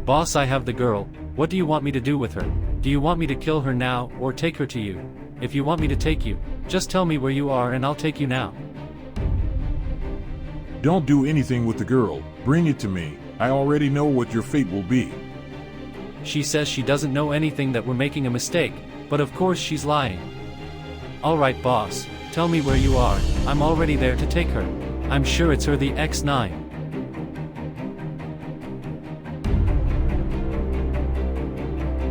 Boss, I have the girl. What do you want me to do with her? Do you want me to kill her now, or take her to you? If you want me to take you, just tell me where you are and I'll take you now. Don't do anything with the girl, bring it to me. I already know what your fate will be. She says she doesn't know anything, that we're making a mistake, but of course she's lying. Alright boss, tell me where you are, I'm already there to take her. I'm sure it's her, the X9.